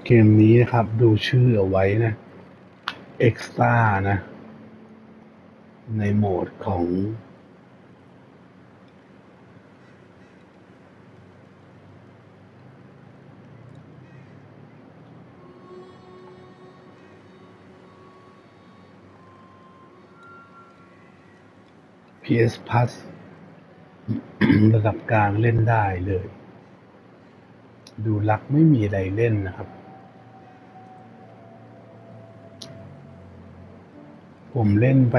เกมนี้นะครับดูชื่อเอาไว้นะ Extra นะในโหมดของ PS Plus ระดับกลางเล่นได้เลยดูลักไม่มีอะไรเล่นนะครับผมเล่นไป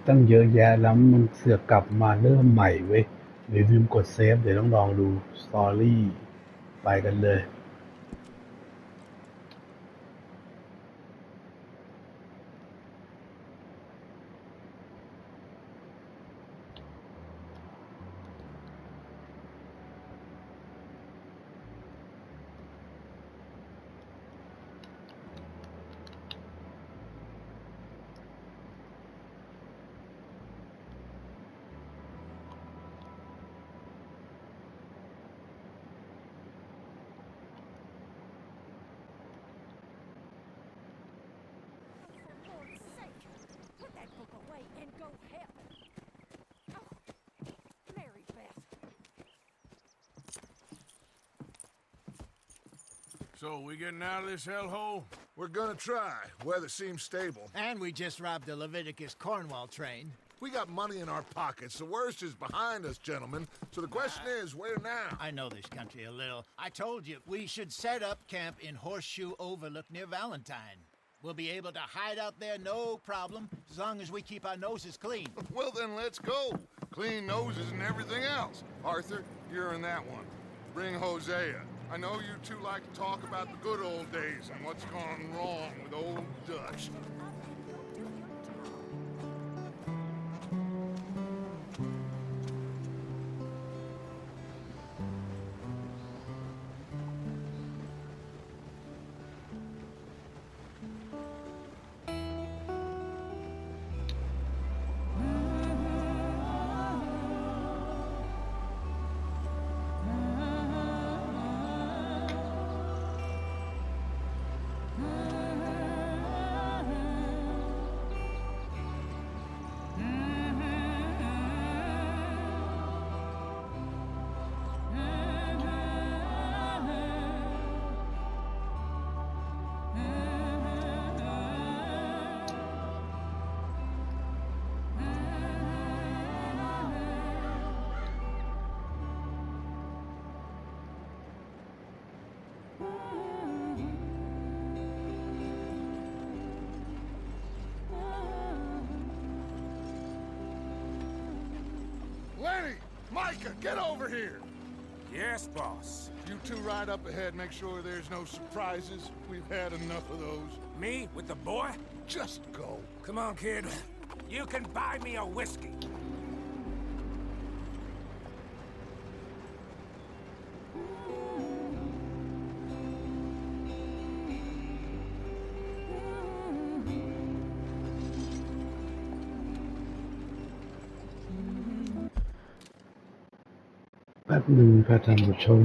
ตั้งเยอะแยะแล้วมันเสือกกลับมาเริ่มใหม่เว้ยเดี๋ยวลืมกดเซฟเดี๋ยวต้องลองดูสตอรี่ไปกันเลยSo, we getting out of this hellhole? We're gonna try. Weather seems stable. And we just robbed the Leviticus Cornwall train. We got money in our pockets. The worst is behind us, gentlemen. So the question is, where now? I know this country a little. I told you, we should set up camp in Horseshoe Overlook near Valentine. We'll be able to hide out there, no problem, as long as we keep our noses clean. Well, then let's go. Clean noses and everything else. Arthur, you're in that one. Bring Hosea. I know you two like to talk about the good old days and what's gone wrong with old Dutch. Lenny! Micah, get over here! Yes, boss. You two ride up ahead, make sure there's no surprises. We've had enough of those. Me with the boy? Just go. Come on, kid. You can buy me a whiskey.แป๊บหนึ่งค่ะท่านผู้ชม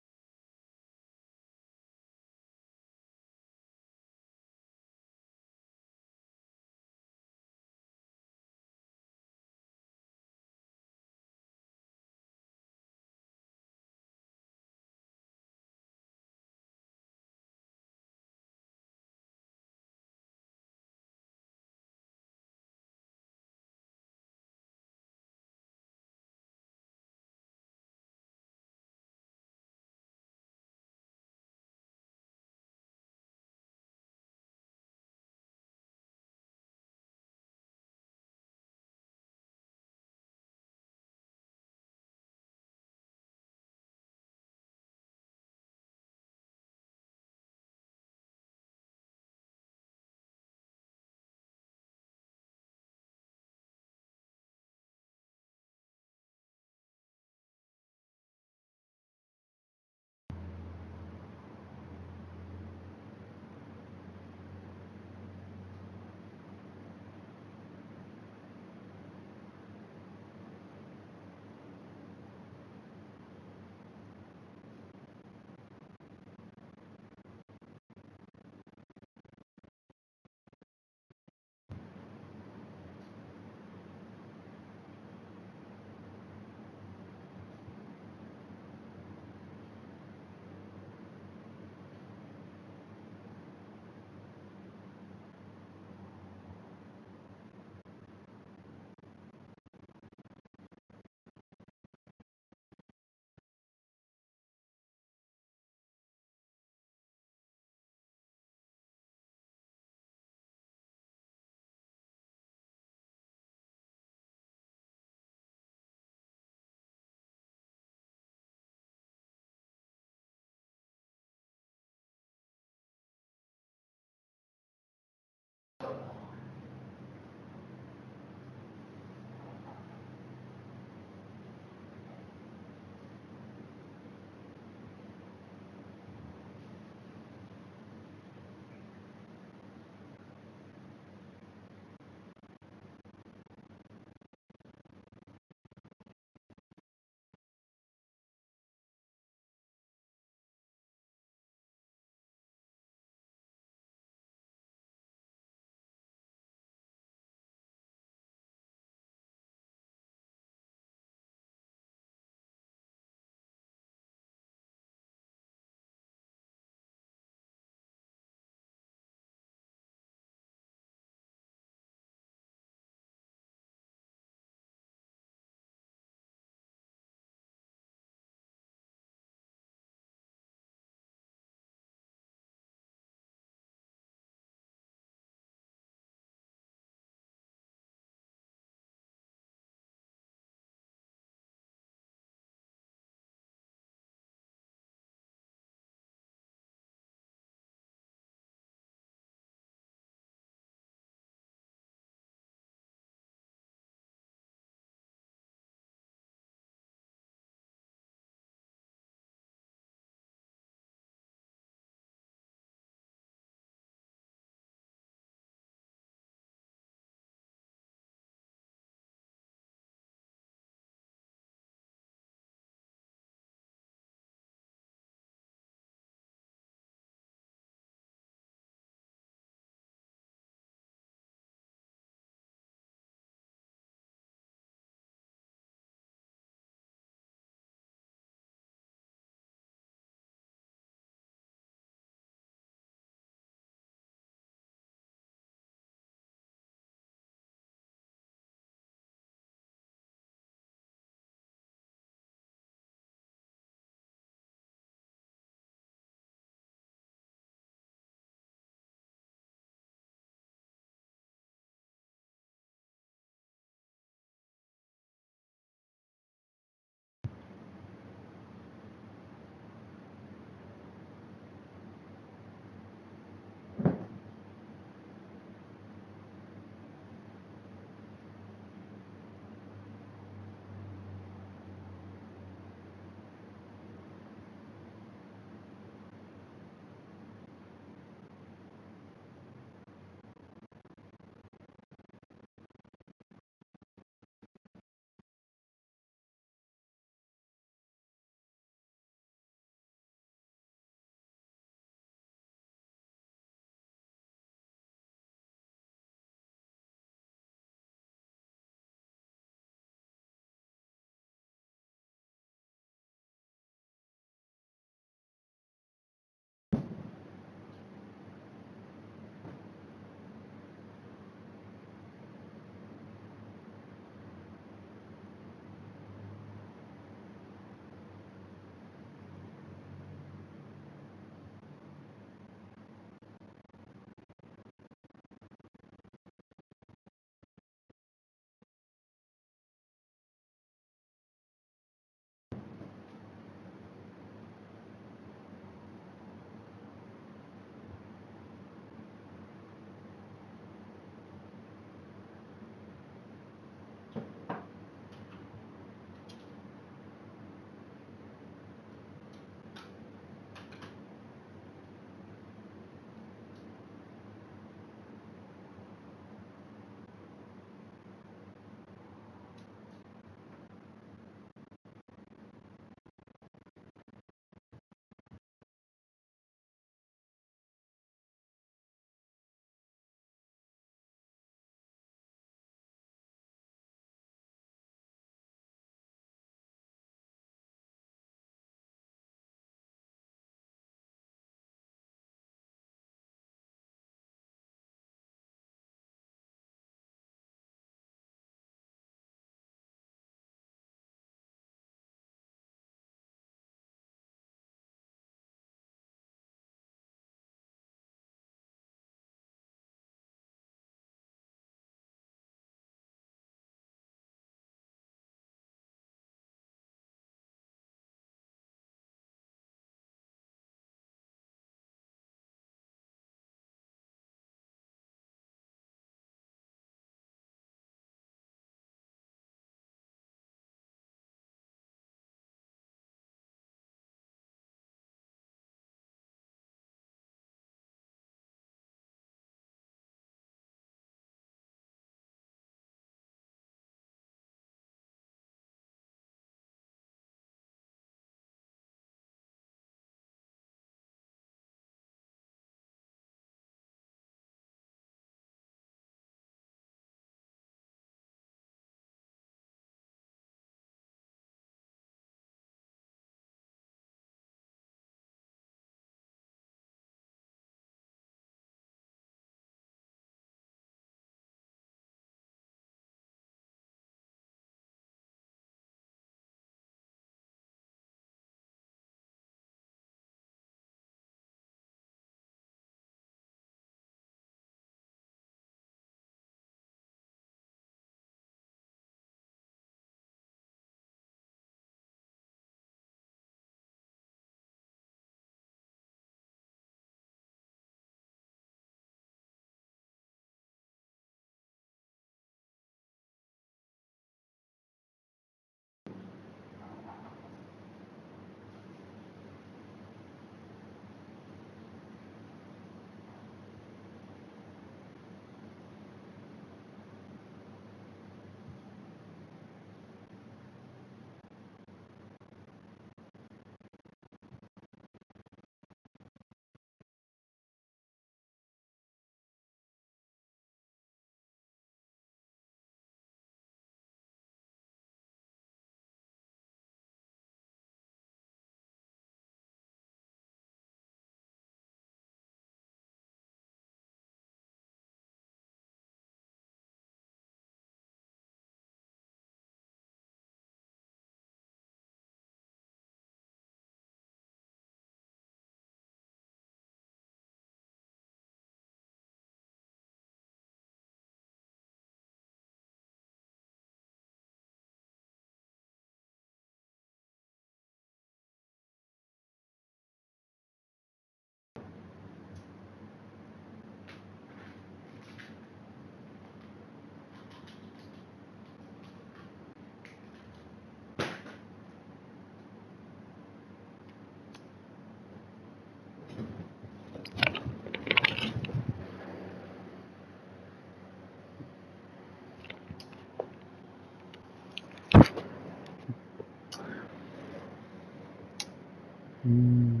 ม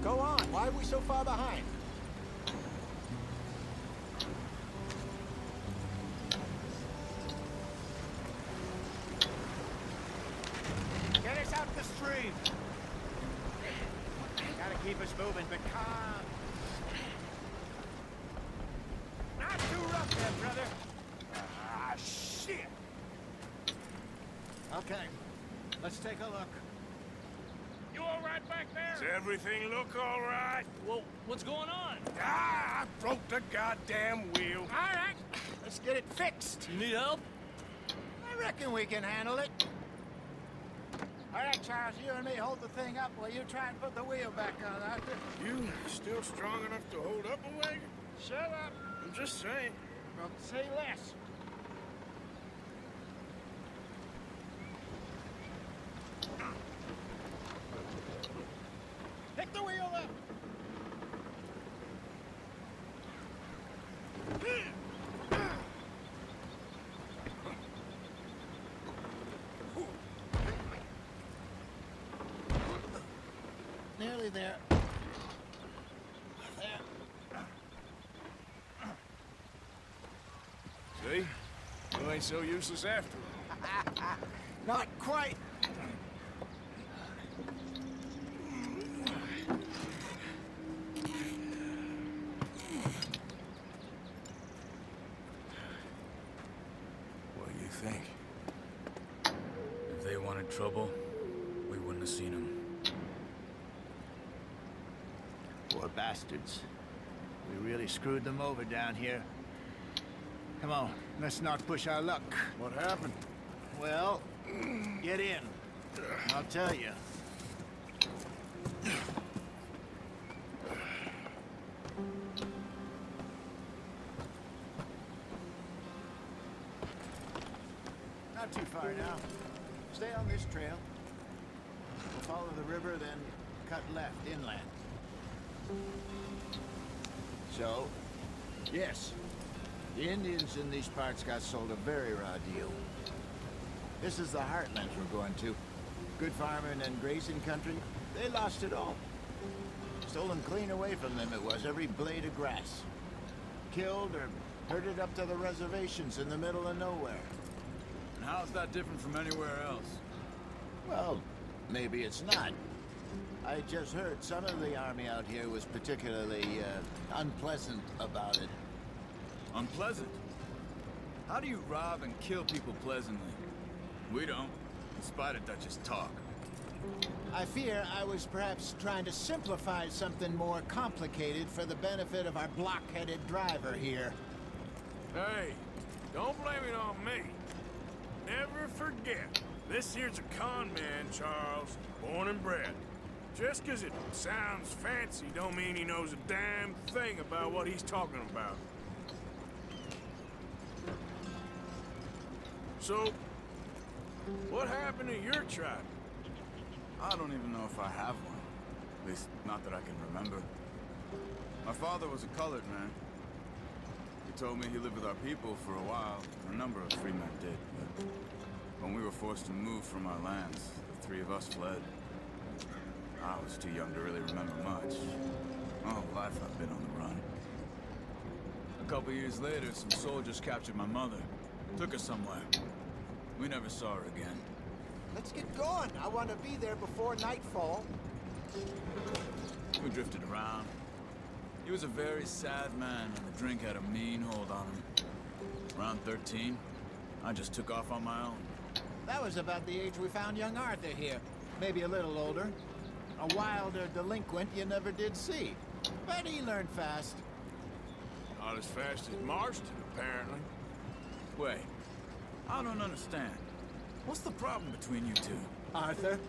Go on. Why are we so far behind? Get us out the stream. Gotta keep us moving, but calm. Not too rough there, brother. Ah, shit. Okay, let's take a look. You all right back there? Does everything look all right? Well, what's going on? Ah, I broke the goddamn wheel. All right, let's get it fixed. You need help? I reckon we can handle it. All right, Charles, you and me hold the thing up while you try and put the wheel back on, Arthur. You still strong enough to hold up a wagon? Shut up. I'm just saying. Well, say less. Pick the wheel up. Nearly there. There. See? You ain't so useless after all. Not quite. What do you think? If they wanted trouble, we wouldn't have seen them. Poor bastards. We really screwed them over down here. Come on, let's not push our luck. What happened? Well, get in. I'll tell you. Not too far now. Stay on this trail. We'll follow the river, then cut left inland. So, yes, the Indians in these parts got sold a very raw deal. This is the heartlands we're going to. Good farming and grazing country, they lost it all. Stolen clean away from them it was, every blade of grass. Killed or herded up to the reservations in the middle of nowhere. And how's that different from anywhere else? Well, maybe it's not. I just heard some of the army out here was particularly, unpleasant about it. Unpleasant? How do you rob and kill people pleasantly? We don't, in spite of Dutch's talk. I fear I was perhaps trying to simplify something more complicated for the benefit of our block-headed driver here. Hey, don't blame it on me. Never forget, this here's a con man, Charles, born and bred. Just 'cause it sounds fancy don't mean he knows a damn thing about what he's talking about. So, what happened to your tribe? I don't even know if I have one. At least, not that I can remember. My father was a colored man. He told me he lived with our people for a while. A number of free men did, but when we were forced to move from our lands, the three of us fled. I was too young to really remember much. My whole life I've been on the run. A couple years later, some soldiers captured my mother. Took her somewhere. We never saw her again. Let's get going. I want to be there before nightfall. We drifted around. He was a very sad man, and the drink had a mean hold on him. Around 13, I just took off on my own. That was about the age we found young Arthur here. Maybe a little older. A wilder delinquent you never did see. But he learned fast. Not as fast as Marston, apparently. Wait, I don't understand. What's the problem between you two? Arthur?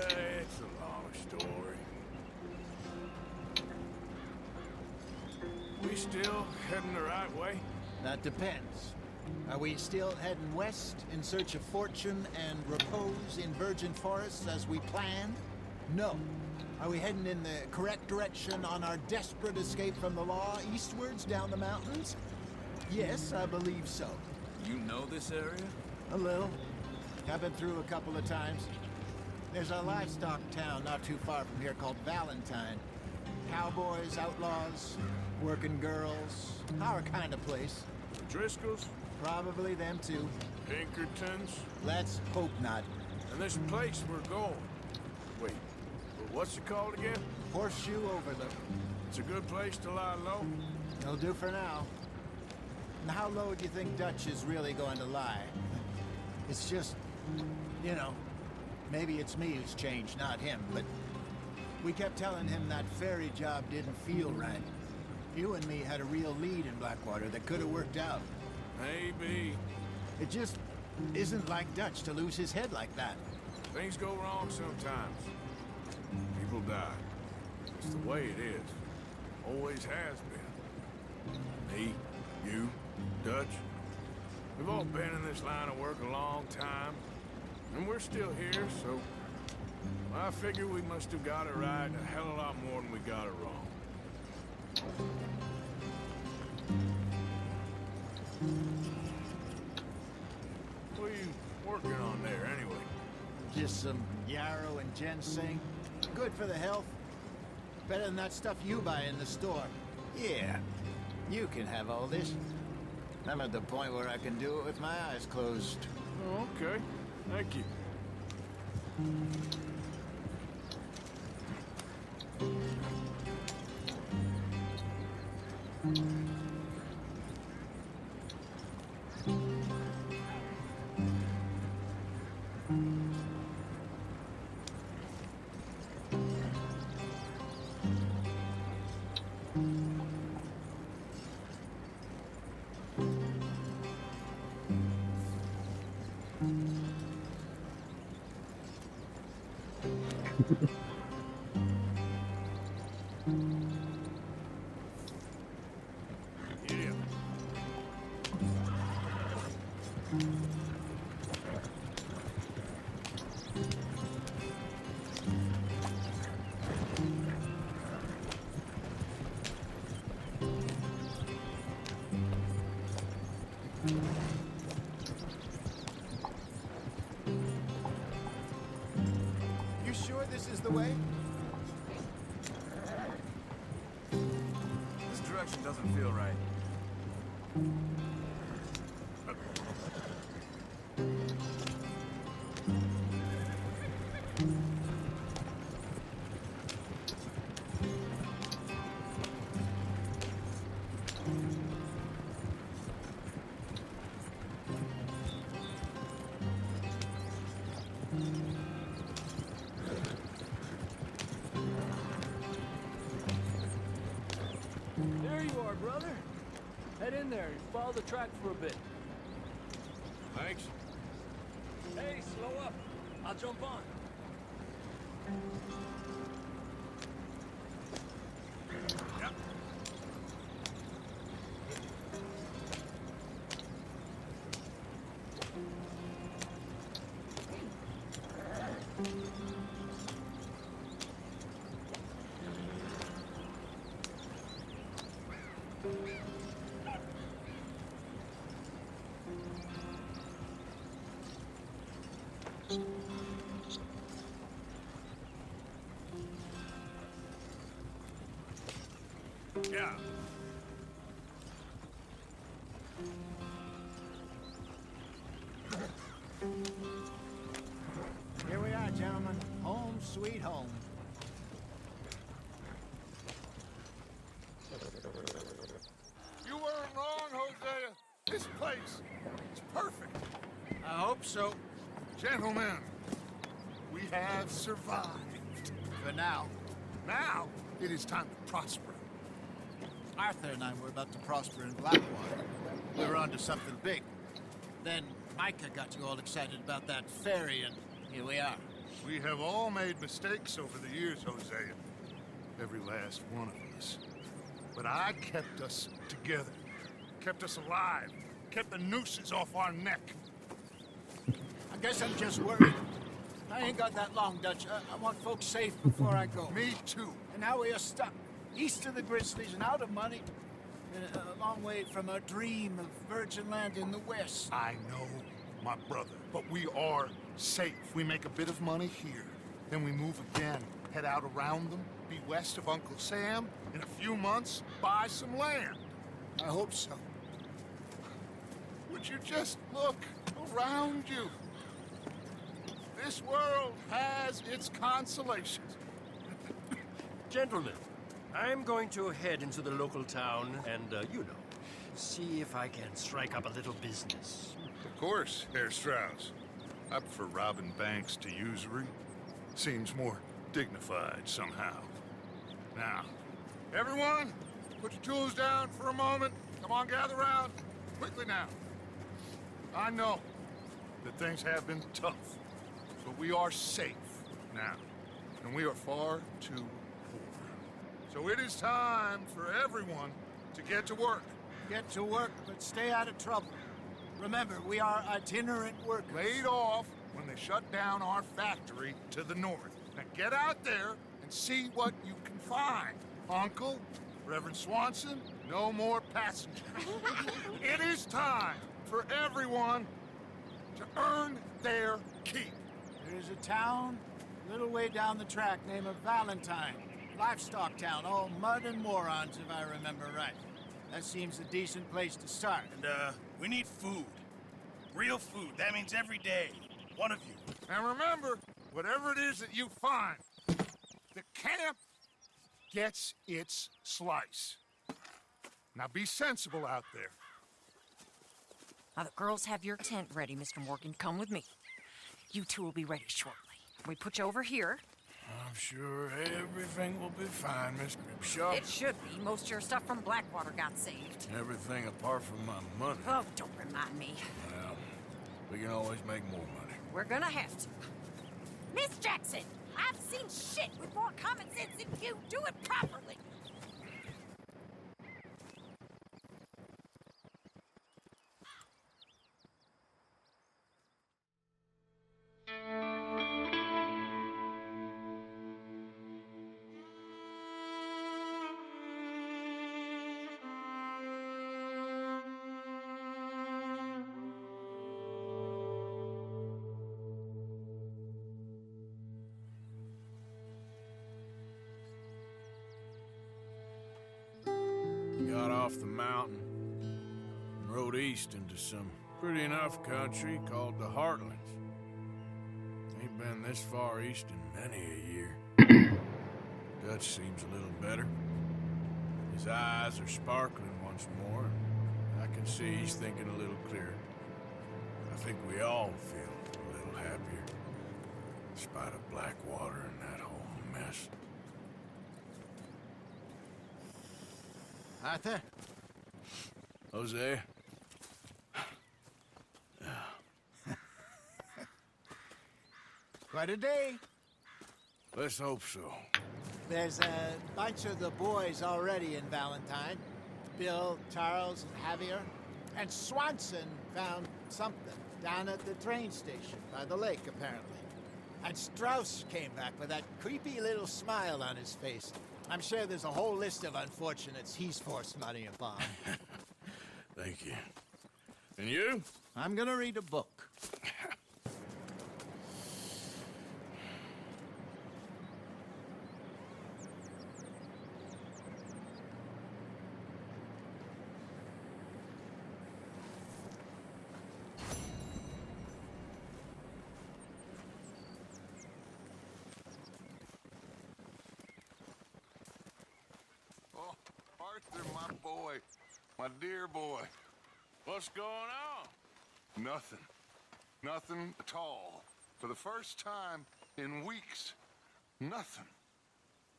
It's a long story. We still heading the right way? That depends. Are we still heading west in search of fortune and repose in virgin forests as we planned? No. Are we heading in the correct direction on our desperate escape from the law eastwards down the mountains? Yes, I believe so. You know this area? A little. I've been through a couple of times. There's a livestock town not too far from here called Valentine. Cowboys, outlaws, working girls, our kind of place. The Driscolls? Probably them too. Pinkertons? Let's hope not. And this place we're going. Wait, what's it called again? Horseshoe Overlook. It's a good place to lie low. It'll do for now. And how low do you think Dutch is really going to lie? It's just, you know, maybe it's me who's changed, not him, but we kept telling him that ferry job didn't feel right. You and me had a real lead in Blackwater that could have worked out. Maybe. It just isn't like Dutch to lose his head like that. Things go wrong sometimes. People die. It's the way it is. Always has been. Me, you, Dutch. We've all been in this line of work a long time. And we're still here, so... I figure we must have got it right a hell of a lot more than we got it wrong. What are you working on there, anyway? Just some yarrow and ginseng. Good for the health. Better than that stuff you buy in the store. Yeah, you can have all this. I'm at the point where I can do it with my eyes closed. Oh, okay. Thank you. Yeah. You sure this is the way? This direction doesn't feel right. There you are, brother. Head in there and follow the track for a bit. Thanks. Hey, slow up. I'll jump on. Yep. Yeah. Here we are, gentlemen. Home sweet home. You weren't wrong, Hosea. This place is perfect. I hope so. Gentlemen, we have survived. For now. Now, it is time to prosper. Arthur and I were about to prosper in Blackwater. We were onto something big. Then Micah got you all excited about that ferry, and here we are. We have all made mistakes over the years, Hosea. Every last one of us. But I kept us together. Kept us alive. Kept the nooses off our neck. I guess I'm just worried. I ain't got that long, Dutch. I want folks safe before I go. Me too. And now we are stuck east of the Grizzlies and out of money, and a long way from our dream of virgin land in the west. I know, my brother, but we are safe. We make a bit of money here, then we move again, head out around them, be west of Uncle Sam, in a few months, buy some land. I hope so. Would you just look around you? This world has its consolations. Gentlemen, I'm going to head into the local town and, see if I can strike up a little business. Of course, Herr Strauss. I prefer robbing banks to usury. Seems more dignified somehow. Now, everyone, put your tools down for a moment. Come on, gather round. Quickly now. I know that things have been tough, but we are safe now, and we are far too poor. So it is time for everyone to get to work. Get to work, but stay out of trouble. Remember, we are itinerant workers. Laid off when they shut down our factory to the north. Now get out there and see what you can find. Uncle, Reverend Swanson, no more passengers. It is time for everyone to earn their keep. There is a town a little way down the track named Valentine. Livestock town, all mud and morons, if I remember right. That seems a decent place to start. And, we need food. Real food. That means every day. One of you. And remember, whatever it is that you find, the camp gets its slice. Now be sensible out there. Now the girls have your tent ready, Mr. Morgan. Come with me. You two will be ready shortly. We put you over here. I'm sure everything will be fine, Miss Gripshaw. It should be. Most of your stuff from Blackwater got saved. Everything apart from my money. Oh, don't remind me. Well, we can always make more money. We're gonna have to. Miss Jackson, I've seen shit with more common sense than you. Do it properly. Got off the mountain and rode east into some pretty enough country called the Heartlands. Ain't been this far east in many a year. Dutch seems a little better. His eyes are sparkling once more. I can see he's thinking a little clearer. I think we all feel a little happier, in spite of Blackwater and that whole mess. Arthur? Jose? Quite a day. Let's hope so. There's a bunch of the boys already in Valentine. Bill, Charles, and Javier. And Swanson found something down at the train station by the lake, apparently. And Strauss came back with that creepy little smile on his face. I'm sure there's a whole list of unfortunates he's forced money upon. Thank you. And you? I'm gonna read a book. Oh, Arthur, my boy. My dear boy. What's going on? Nothing. Nothing at all. For the first time in weeks. Nothing.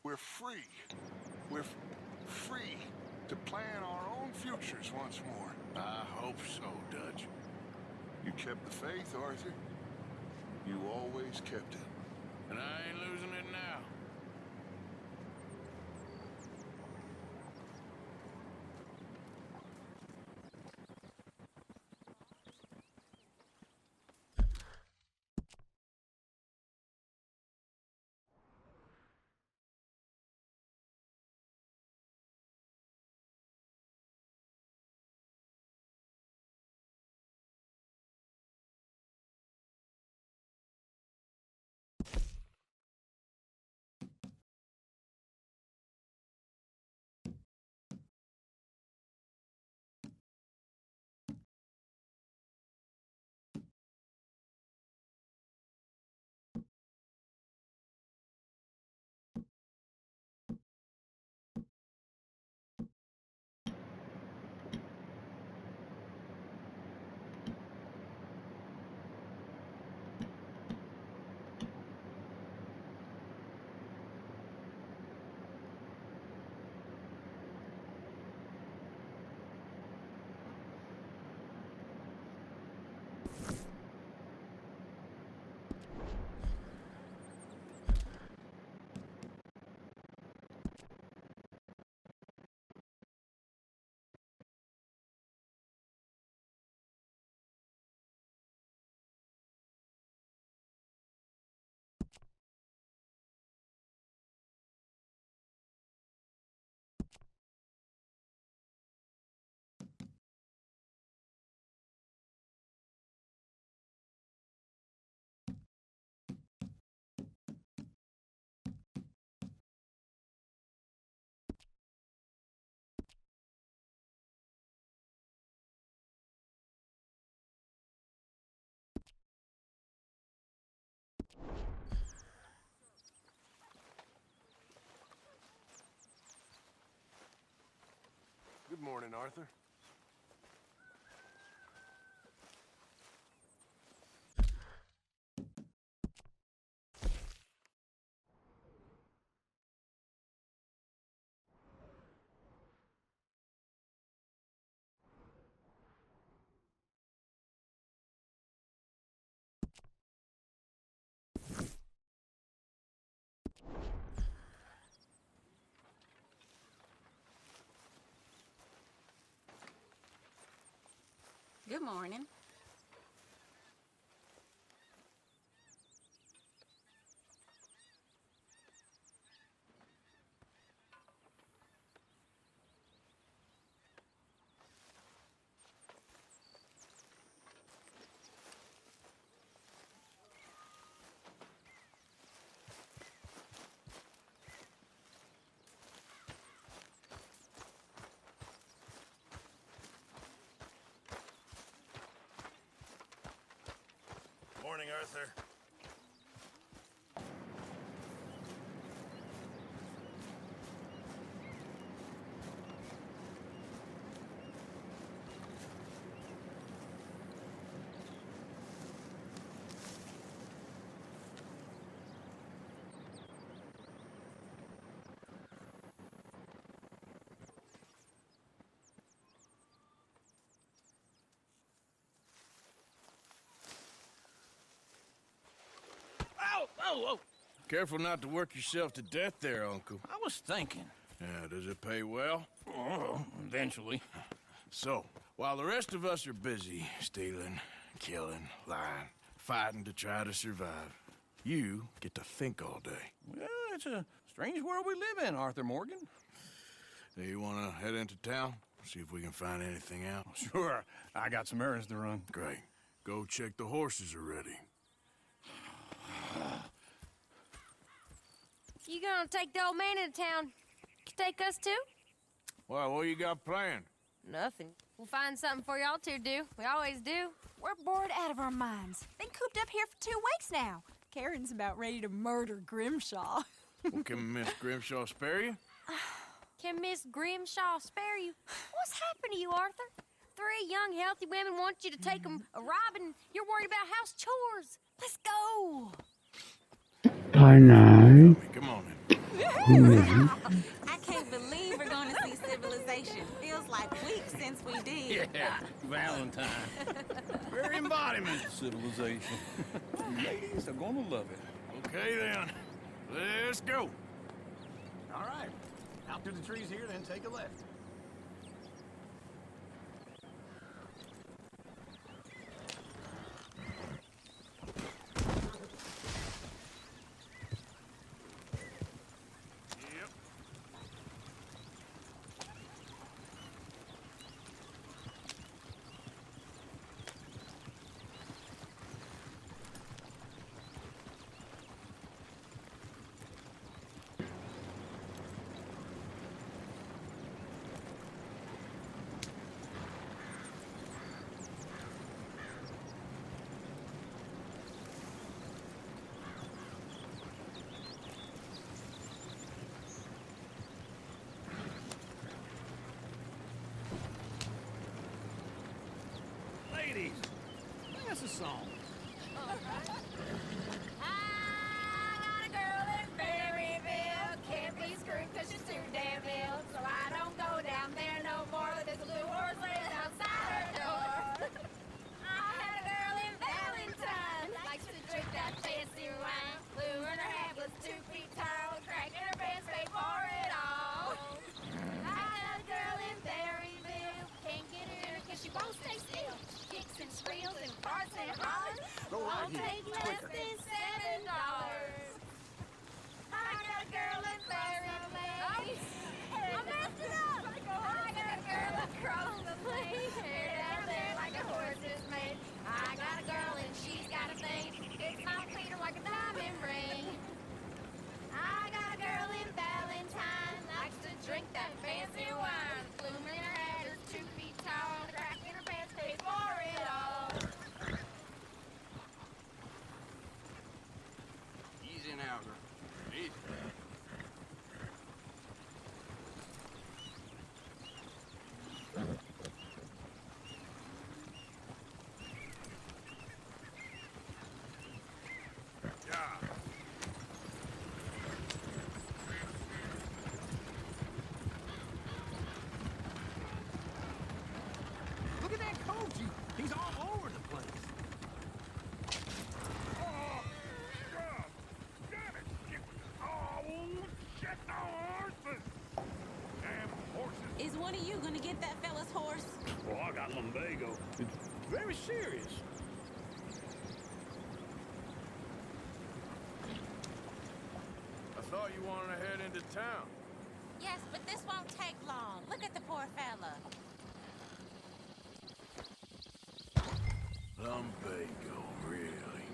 We're free. We're free to plan our own futures once more. I hope so, Dutch. You kept the faith, Arthur. You always kept it. And I ain't losing it now. Good morning, Arthur. Good morning. Morning, Arthur. Oh! Careful not to work yourself to death there, Uncle. I was thinking. Yeah, does it pay well? Oh, eventually. So, while the rest of us are busy stealing, killing, lying, fighting to try to survive, you get to think all day. Well, it's a strange world we live in, Arthur Morgan. Do you want to head into town? See if we can find anything out? Sure, I got some errands to run. Great. Go check the horses are ready. You gonna take the old man into town? Take us too? Well, what you got planned? Nothing. We'll find something for y'all to do. We always do. We're bored out of our minds. Been cooped up here for 2 weeks now. Karen's about ready to murder Grimshaw. Well, can Miss Grimshaw spare you? Can Miss Grimshaw spare you? What's happened to you, Arthur? 3 young, healthy women want you to take them a robbing. You're worried about house chores. Let's go. I know. Come on I can't believe we're going to see civilization. Feels like weeks since we did. Yeah, Valentine. Very embodiment of civilization. Ladies are gonna love it. Okay, then. Let's go. All right. Out through the trees here, then take a left. Ladies, sing us a song. I got a girl in Berryville. Can't be screwed 'cause she's too damn ill. So I don't go down there no more. There's a blue horse laying outside her door. I had a girl in Valentine. Likes to drink that fancy wine. Blue in her hat was 2 feet tall. Crack in her pants, paid for it all. I got a girl in Berryville. Can't get her 'cause she won't stay still. Kicks and squeals and farts and hollers. Go right Won't here. take less than $7. I got a girl in Berryville. I messed it up. I got a girl across the lane. Hair down there like a horse is made. I got a girl and she's got a thing. It's my feet are like a diamond ring. I got a girl in Valentine. Likes to drink that fancy wine. Bloom in her hat is 2 feet tall. Crack in her pants, paid for it all. He's all over the place. Oh, God! Damn it! Oh, shit! No horses! Damn horses! Is one of you gonna get that fella's horse? Oh, I got lumbago. It's very serious. I thought you wanted to head into town. Yes, but this won't take long. Look at the poor fella. Lumbago, really?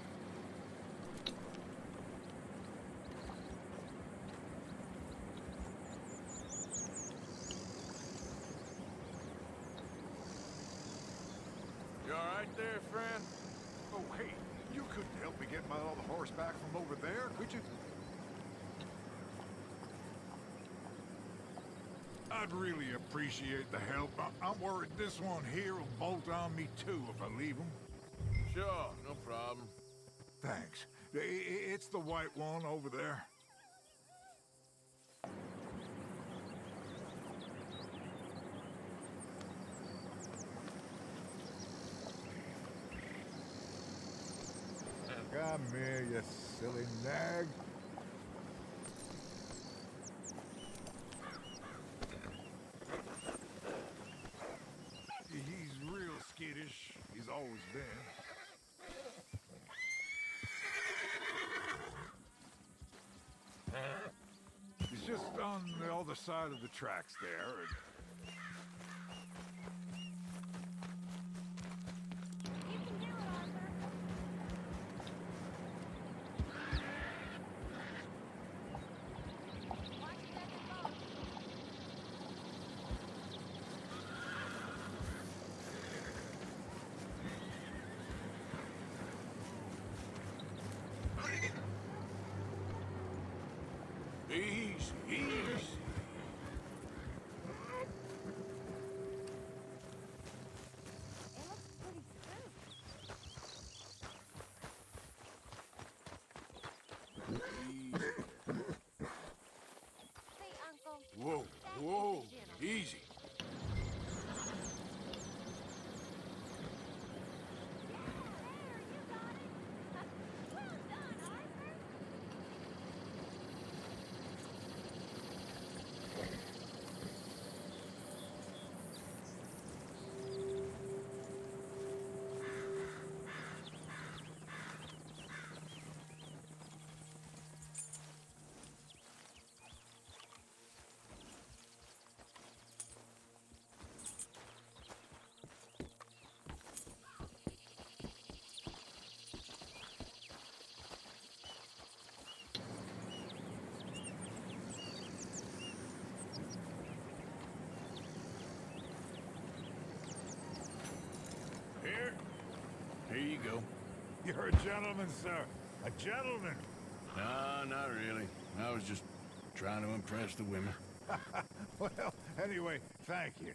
You all right there, friend? Oh, hey, you couldn't help me get my other horse back from over there, could you? I'd really appreciate the help. I'm worried this one here will bolt on me too if I leave him. Sure, no problem. Thanks. It's the white one over there. Come here, you silly nag. He's real skittish. He's always been. He's just on the other side of the tracks there. You can do it, Arthur. Watch it as it goes. Easy, easy. It looks pretty smooth. Say, Uncle. Whoa, whoa, easy. There, you got it. Well done, Arthur. Here you go. You're a gentleman, sir. A gentleman. No, not really. I was just trying to impress the women. Well, anyway, thank you.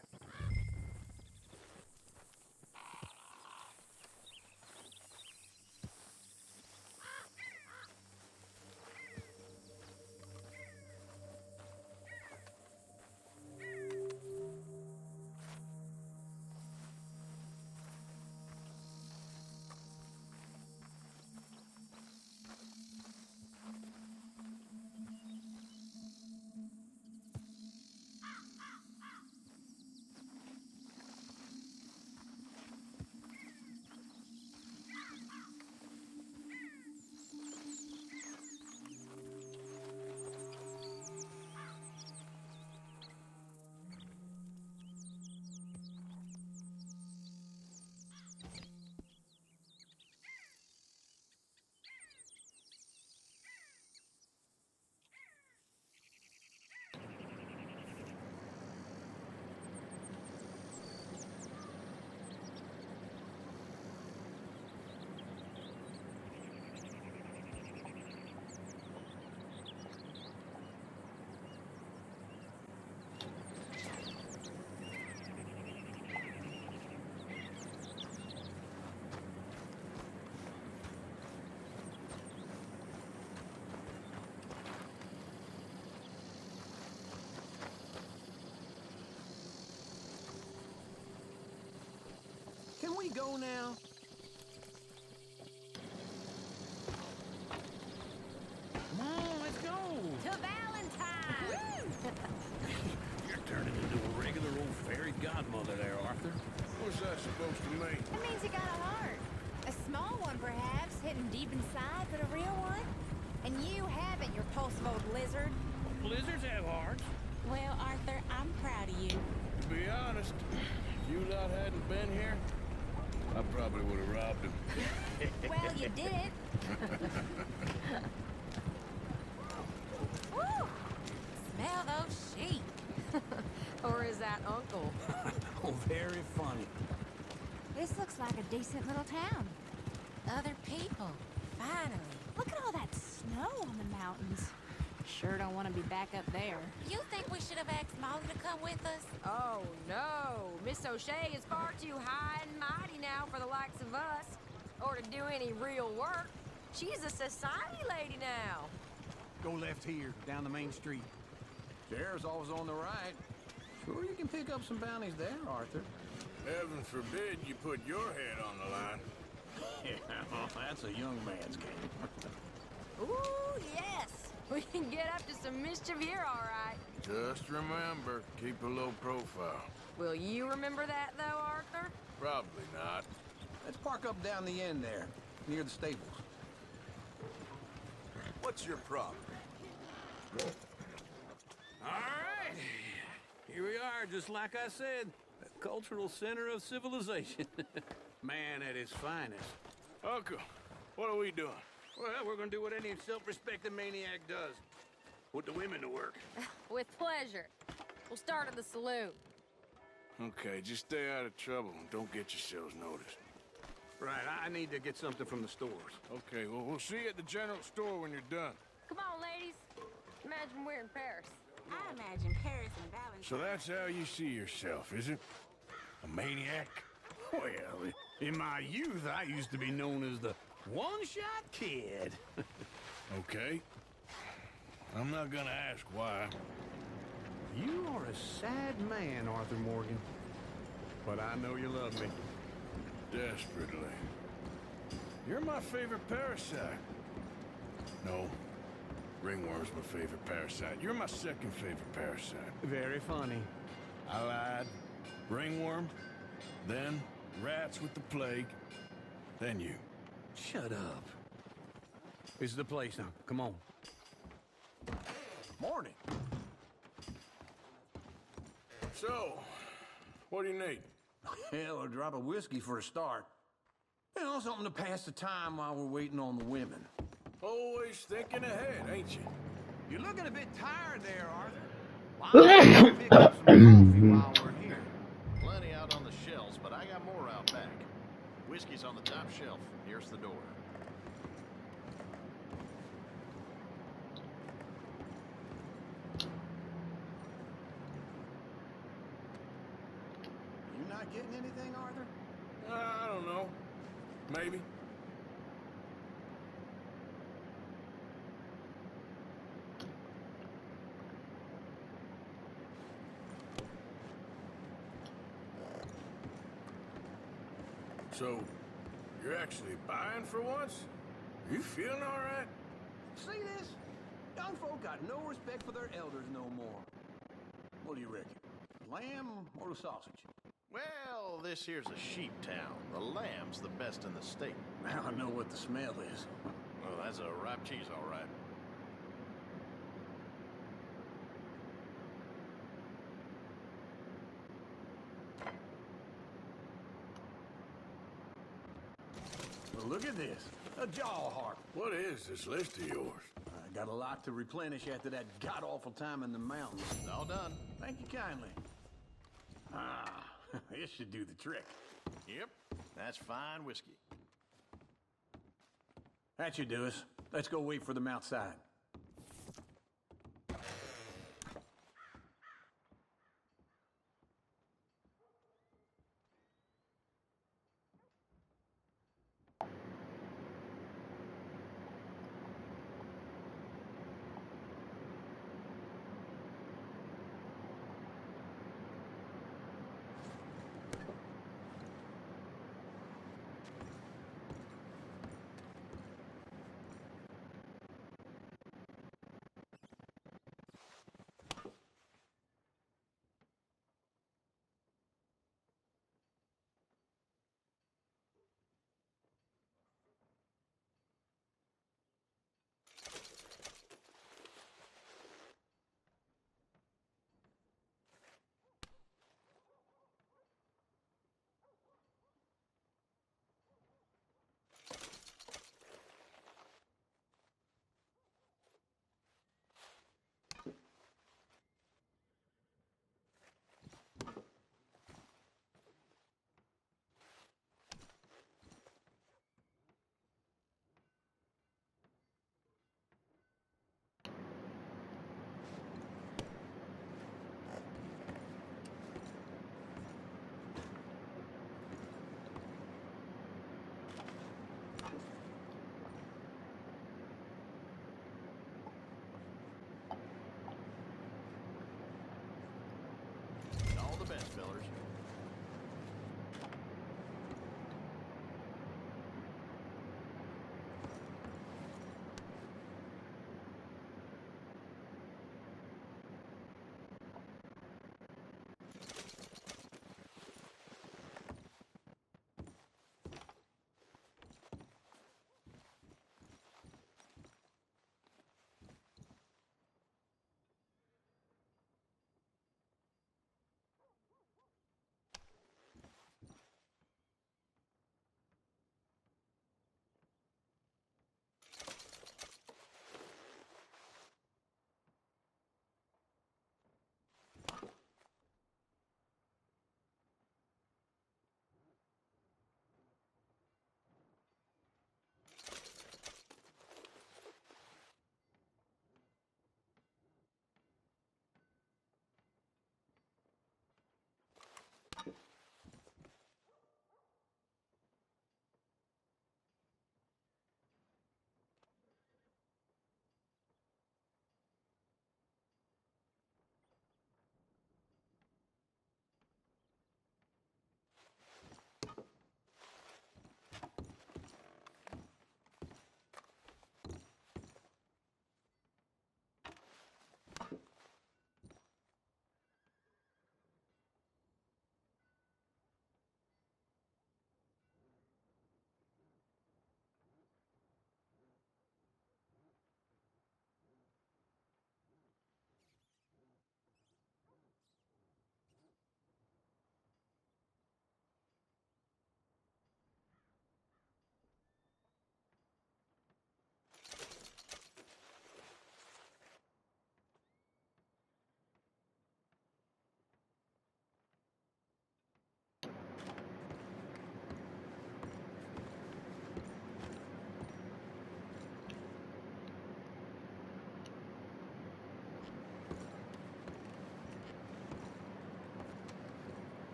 we go now? Come on, let's go. To Valentine! You're turning into a regular old fairy godmother there, Arthur. What's that supposed to mean? It means you got a heart. A small one, perhaps, hidden deep inside, but a real one. And you haven't, you repulsive old lizard. Blizzards have hearts. Well, Arthur, I'm proud of you. To be honest, if you lot hadn't been here, I probably would have robbed him. Well, you didn't. Woo! Smell those sheep. Or is that Uncle? Oh, very funny. This looks like a decent little town. Other people. Finally. Look at all that snow on the mountains. Sure don't want to be back up there. You think we should have asked Molly to come with us? Oh, no. Miss O'Shea is far too high and mighty now for the likes of us. Or to do any real work. She's a society lady now. Go left here, down the main street. Sheriff's always on the right. Sure you can pick up some bounties there, Arthur. Heaven forbid you put your head on the line. Yeah, well, that's a young man's game. Ooh, yes. We can get up to some mischief here, all right. Just remember, keep a low profile. Will you remember that, though, Arthur? Probably not. Let's park up down the end there, near the stables. What's your problem? All right. Here we are, just like I said. The cultural center of civilization. Man at his finest. Uncle, what are we doing? Well, we're gonna do what any self-respecting maniac does. Put the women to work. With pleasure. We'll start at the saloon. Okay, just stay out of trouble and don't get yourselves noticed. Right, I need to get something from the stores. Okay, well, we'll see you at the general store when you're done. Come on, ladies. Imagine we're in Paris. I imagine Paris and Valentine. So that's how you see yourself, is it? A maniac? Well, in my youth, I used to be known as the one-shot kid. Okay. I'm not gonna ask why. You are a sad man, Arthur Morgan. But I know you love me. Desperately. You're my favorite parasite. No. Ringworm's my favorite parasite. You're my second favorite parasite. Very funny. I lied. Ringworm. Then rats with the plague. Then you. Shut up. This is the place now. Come on. Morning. So, what do you need? Hell, a drop of whiskey for a start. You know, something to pass the time while we're waiting on the women. Always thinking ahead, ain't you? You're looking a bit tired there, Arthur. Well, I'm gonna pick up some coffee while we're here. Plenty out on the shelves, but I got more out back. Whiskey's on the top shelf. Here's the door. You not getting anything, Arthur? I don't know. Maybe. So, you're actually buying for once? Are you feeling all right? See this? Young folk got no respect for their elders no more. What do you reckon? Lamb or the sausage? Well, this here's a sheep town. The lamb's the best in the state. Now I know what the smell is. Well, that's a ripe cheese, all right. Well, look at this. A jaw harp. What is this list of yours? I got a lot to replenish after that god-awful time in the mountains. All done. Thank you kindly. Ah, this should do the trick. Yep, that's fine whiskey. That should do us. Let's go wait for them outside.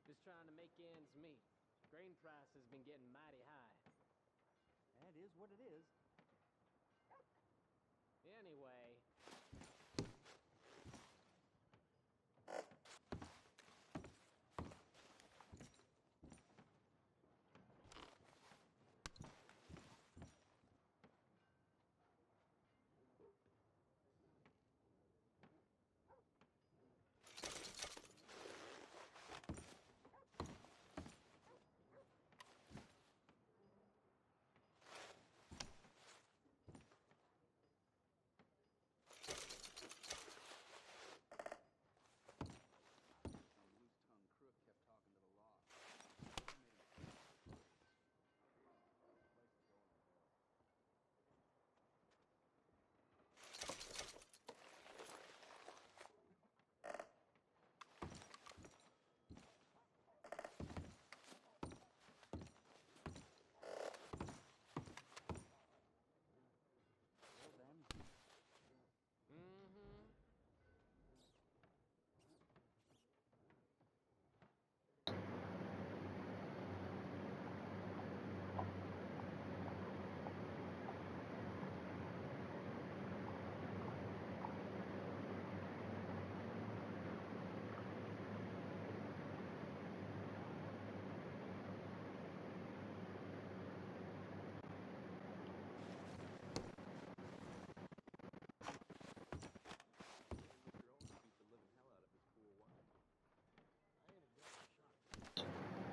Just trying to make ends meet. Grain price has been getting mighty high. That is what it is. Anyway,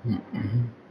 Mm-hmm.